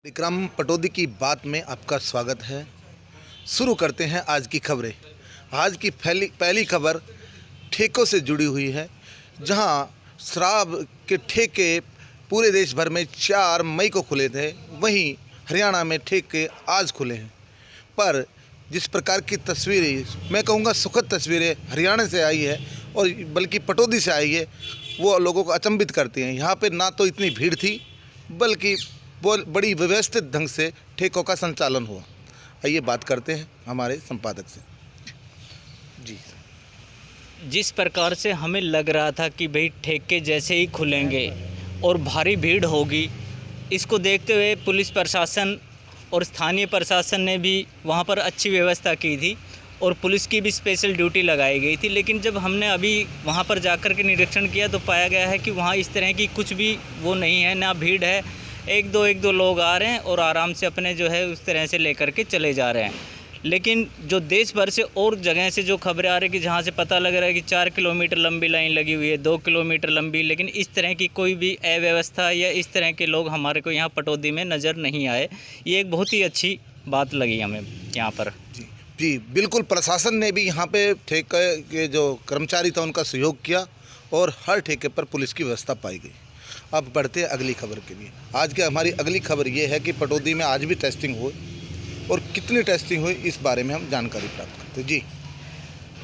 विक्रम पटौदी की बात में आपका स्वागत है। शुरू करते हैं आज की खबरें। आज की पहली खबर ठेकों से जुड़ी हुई है, जहां शराब के ठेके पूरे देश भर में 4 मई को खुले थे, वहीं हरियाणा में ठेके आज खुले हैं। पर जिस प्रकार की तस्वीरें, मैं कहूँगा सुखद तस्वीरें हरियाणा से आई है और बल्कि पटौदी से आई है, वो लोगों को अचंभित करती हैं। यहाँ पे ना तो इतनी भीड़ थी, बल्कि बड़ी व्यवस्थित ढंग से ठेकों का संचालन हुआ। आइए बात करते हैं हमारे संपादक से। जी, जिस प्रकार से हमें लग रहा था कि भाई ठेके जैसे ही खुलेंगे और भारी भीड़ होगी, इसको देखते हुए पुलिस प्रशासन और स्थानीय प्रशासन ने भी वहाँ पर अच्छी व्यवस्था की थी और पुलिस की भी स्पेशल ड्यूटी लगाई गई थी। लेकिन जब हमने अभी वहाँ पर जाकर के निरीक्षण किया तो पाया गया है कि वहाँ इस तरह की कुछ भी वो नहीं है, ना भीड़ है। एक दो लोग आ रहे हैं और आराम से अपने जो है उस तरह से लेकर के चले जा रहे हैं। लेकिन जो देश भर से और जगह से जो खबरें आ रही कि जहाँ से पता लग रहा है कि 4 किलोमीटर लंबी लाइन लगी हुई है, 2 किलोमीटर लंबी, लेकिन इस तरह की कोई भी अव्यवस्था या इस तरह के लोग हमारे को यहाँ पटौदी में नज़र नहीं आए। ये एक बहुत ही अच्छी बात लगी हमें यहाँ पर। जी बिल्कुल। प्रशासन ने भी यहाँ पे ठेके के जो कर्मचारी था उनका सहयोग किया और हर ठेके पर पुलिस की व्यवस्था पाई गई। अब बढ़ते हैं अगली खबर के लिए। आज की हमारी अगली खबर ये है कि पटौदी में आज भी टेस्टिंग हुई और कितनी टेस्टिंग हुई, इस बारे में हम जानकारी प्राप्त करते हैं। जी,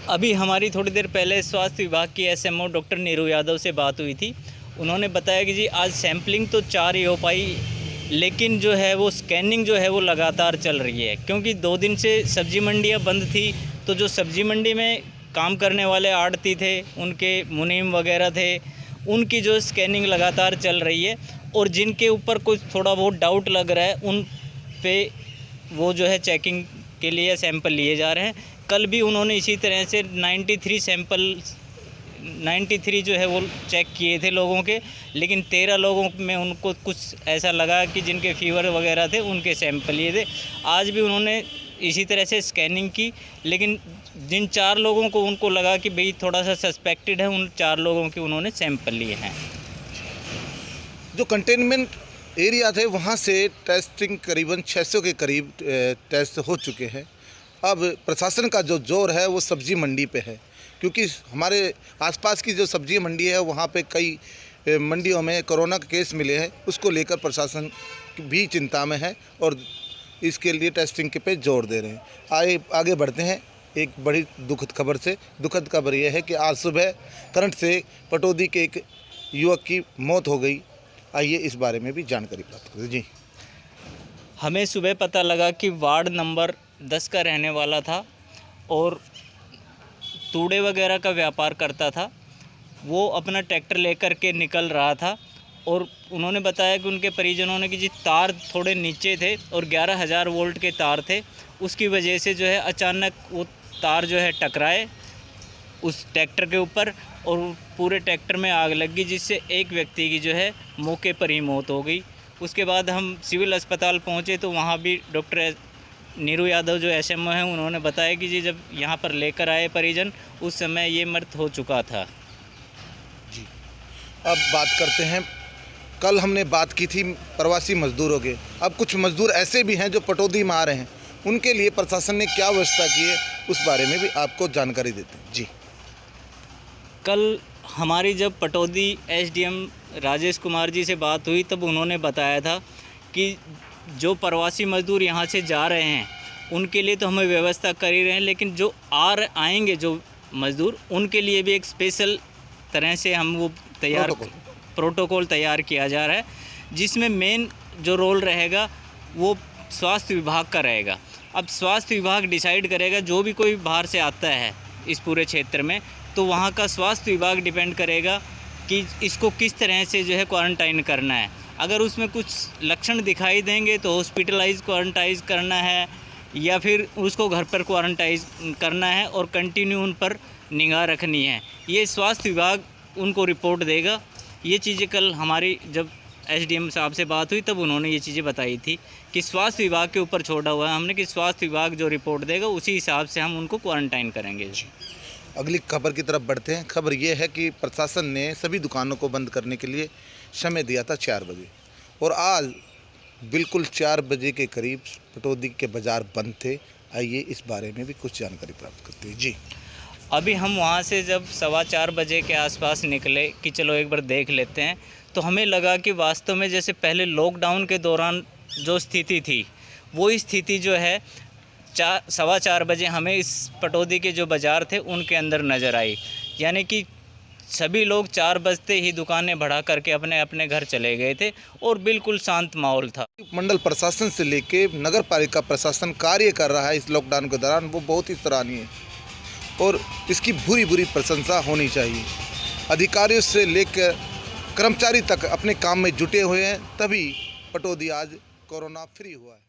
अभी हमारी थोड़ी देर पहले स्वास्थ्य विभाग की एसएमओ डॉक्टर नीरू यादव से बात हुई थी। उन्होंने बताया कि जी आज सैम्पलिंग तो 4 ही हो पाई, लेकिन जो है वो स्कैनिंग जो है वो लगातार चल रही है, क्योंकि 2 दिन से सब्जी मंडियाँ बंद थी। तो जो सब्जी मंडी में काम करने वाले आड़ती थे, उनके मुनीम वगैरह थे, उनकी जो स्कैनिंग लगातार चल रही है और जिनके ऊपर कुछ थोड़ा बहुत डाउट लग रहा है उन पे वो जो है चेकिंग के लिए सैंपल लिए जा रहे हैं। कल भी उन्होंने इसी तरह से 93 जो है वो चेक किए थे लोगों के, लेकिन 13 लोगों में उनको कुछ ऐसा लगा कि जिनके फीवर वगैरह थे उनके सैंपल लिए थे। आज भी उन्होंने इसी तरह से स्कैनिंग की, लेकिन जिन 4 लोगों को उनको लगा कि भाई थोड़ा सा सस्पेक्टेड है, उन 4 लोगों के उन्होंने सैंपल लिए हैं। जो कंटेनमेंट एरिया थे वहाँ से टेस्टिंग करीबन 600 के करीब टेस्ट हो चुके हैं। अब प्रशासन का जो जोर है वो सब्जी मंडी पे है, क्योंकि हमारे आसपास की जो सब्जी मंडी है वहाँ पे कई मंडियों में कोरोना के केस मिले हैं। उसको लेकर प्रशासन भी चिंता में है और इसके लिए टेस्टिंग के पे जोर दे रहे हैं। आगे बढ़ते हैं एक बड़ी दुखद खबर से। दुखद खबर यह है कि आज सुबह करंट से पटौदी के एक युवक की मौत हो गई। आइए इस बारे में भी जानकारी प्राप्त करें। जी, हमें सुबह पता लगा कि वार्ड नंबर 10 का रहने वाला था और तूड़े वगैरह का व्यापार करता था। वो अपना ट्रैक्टर लेकर के निकल रहा था और उन्होंने बताया कि उनके परिजनों ने कि जी तार थोड़े नीचे थे और 11,000 वोल्ट के तार थे, उसकी वजह से जो है अचानक वो तार जो है टकराए उस ट्रैक्टर के ऊपर और पूरे ट्रैक्टर में आग लग गई, जिससे एक व्यक्ति की जो है मौके पर ही मौत हो गई। उसके बाद हम सिविल अस्पताल पहुंचे तो वहां भी डॉक्टर नीरू यादव जो एसएमओ हैं उन्होंने बताया कि जी जब यहां पर लेकर आए परिजन, उस समय ये मृत हो चुका था। जी, अब बात करते हैं, कल हमने बात की थी प्रवासी मजदूरों के। अब कुछ मजदूर ऐसे भी हैं जो पटौदी में आ रहे हैं, उनके लिए प्रशासन ने क्या व्यवस्था की है उस बारे में भी आपको जानकारी देते हैं। जी, कल हमारी जब पटौदी एसडीएम राजेश कुमार जी से बात हुई तब उन्होंने बताया था कि जो प्रवासी मजदूर यहाँ से जा रहे हैं उनके लिए तो हमें व्यवस्था कर ही रहे हैं, लेकिन जो आएंगे जो मज़दूर, उनके लिए भी एक स्पेशल तरह से हम वो प्रोटोकॉल तैयार किया जा रहा है, जिसमें मेन जो रोल रहेगा वो स्वास्थ्य विभाग का रहेगा। अब स्वास्थ्य विभाग डिसाइड करेगा, जो भी कोई बाहर से आता है इस पूरे क्षेत्र में, तो वहाँ का स्वास्थ्य विभाग डिपेंड करेगा कि इसको किस तरह से जो है क्वारंटाइन करना है। अगर उसमें कुछ लक्षण दिखाई देंगे तो हॉस्पिटलाइज क्वारंटाइज करना है या फिर उसको घर पर क्वारंटाइज करना है और कंटिन्यू उन पर निगाह रखनी है। ये स्वास्थ्य विभाग उनको रिपोर्ट देगा। ये चीज़ें कल हमारी जब एसडीएम साहब से बात हुई तब उन्होंने ये चीज़ें बताई थी कि स्वास्थ्य विभाग के ऊपर छोड़ा हुआ है हमने कि स्वास्थ्य विभाग जो रिपोर्ट देगा उसी हिसाब से हम उनको क्वारंटाइन करेंगे। अगली खबर की तरफ बढ़ते हैं। खबर ये है कि प्रशासन ने सभी दुकानों को बंद करने के लिए समय दिया था 4 बजे और आज बिल्कुल 4 बजे के करीब पटौदी के बाज़ार बंद थे। आइए इस बारे में भी कुछ जानकारी प्राप्त करते हैं। जी, अभी हम वहाँ से जब 4:15 बजे के आसपास निकले कि चलो एक बार देख लेते हैं, तो हमें लगा कि वास्तव में जैसे पहले लॉकडाउन के दौरान जो स्थिति थी, वो स्थिति जो है 4:15 बजे हमें इस पटौदी के जो बाज़ार थे उनके अंदर नज़र आई। यानी कि सभी लोग 4 बजते ही दुकानें बढ़ा करके अपने अपने घर चले गए थे और बिल्कुल शांत माहौल था। मंडल प्रशासन से लेके नगर पालिका प्रशासन कार्य कर रहा है इस लॉकडाउन के दौरान, वो बहुत ही सराहनीय है और इसकी भूरी भूरी प्रशंसा होनी चाहिए। अधिकारियों से लेकर कर्मचारी तक अपने काम में जुटे हुए हैं, तभी पटौदी आज कोरोना फ्री हुआ है।